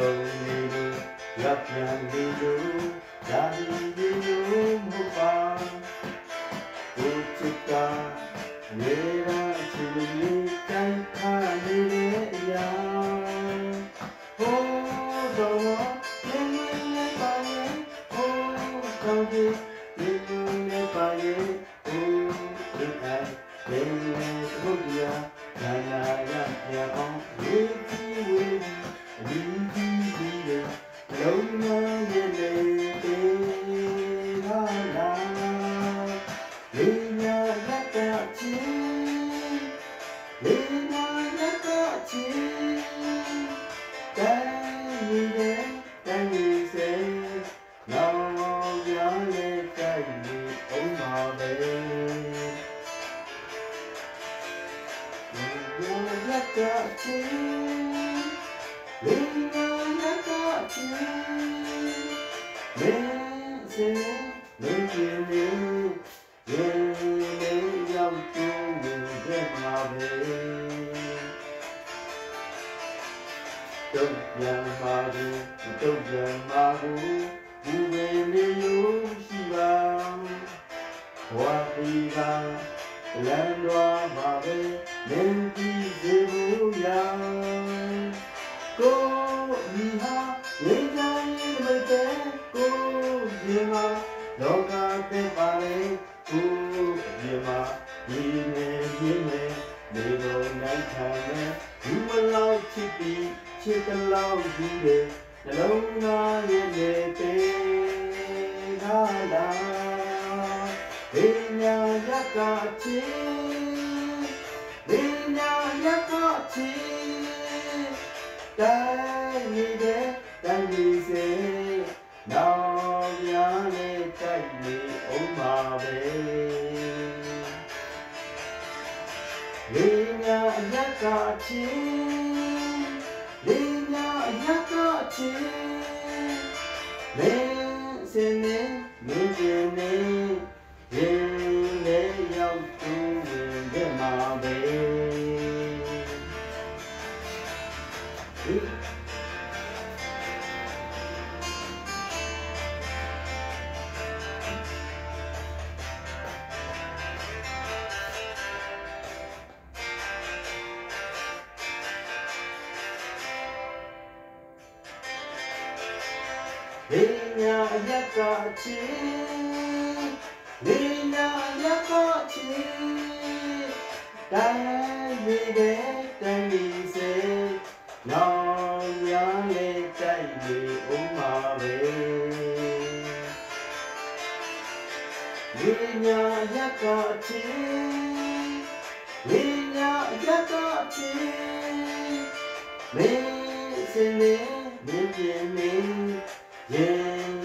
ကုန်နေလို့လက်ပြန်နေလို့ဒါဒီဒီလို့မပါကိုချစ်တာနေရာချီလေးတိုင်းခါနေတဲ့အရာဟိုးတော့နေနေပါရဲ့ဟိုးကောင်းကြီးနေနေပါရဲ့ဟိုးဒီအိုင်နေနေဘုရားလာလာရရအောင်ဒီကြီးဝေးဒီကြီးဒီလေလုံးမရဲ့လေတေလာလာလေးညာရက်ကချင်းလေးညာရက်ကချင်းတိုင်းနေတဲ့တိုင်းနေစေနောင်ရတဲ့တိုင်းနေအောင်ပါပဲရက်ကချင်းလေးညာရက်ကချင်းမင်းစင်မင်းကြီးနေရေလေးရောက်ကျိုးနေတဲ့မှာပဲတုတ်ပြန်ပါဘူးတုတ်ပြန်ပါဘူးဘူးပဲလေးယူရှိပါဘဝတီကလမ်းတော်ပါပဲမင်းကြီးစေဘူးရာကိုဒီဟာရေကြိုင်မတဲ့ကိုဒီမှာလောကတဲ့ပါလေကိုဒီမှာဒီနေဒီနေဒီလိုနိုင်ခံနဲ့ဒီမလောက်ချစ်ပြီးချစ်တလောက်ဒီလေနှလုံးသားရဲ့နေသေးလာလာဒီညာရက်ကချင်းဒီညာရက်ကချင်းတိုင်းနေတဲ့တိုင်းဒီစေနောင်ရတဲ့တိုက်နေအောင်ပါပဲလေးညာရက်ကချင်းလေးညာရက်ကချင်းမင်းစင်နေမင်းကျင်နေရင်လေးရောက်သူဝင်မှာပဲလေးညာရက်ကချင်းလေးညာရက်ကချင်းတိုင်းနေတဲ့တိုင်းဒီစေနောင်ရတဲ့တိုက်နေအောင်ပါပဲလေးညာရက်ကချင်းလေးညာရက်ကချင်းမင်းစင်နေမင်းပြင်းနေရင်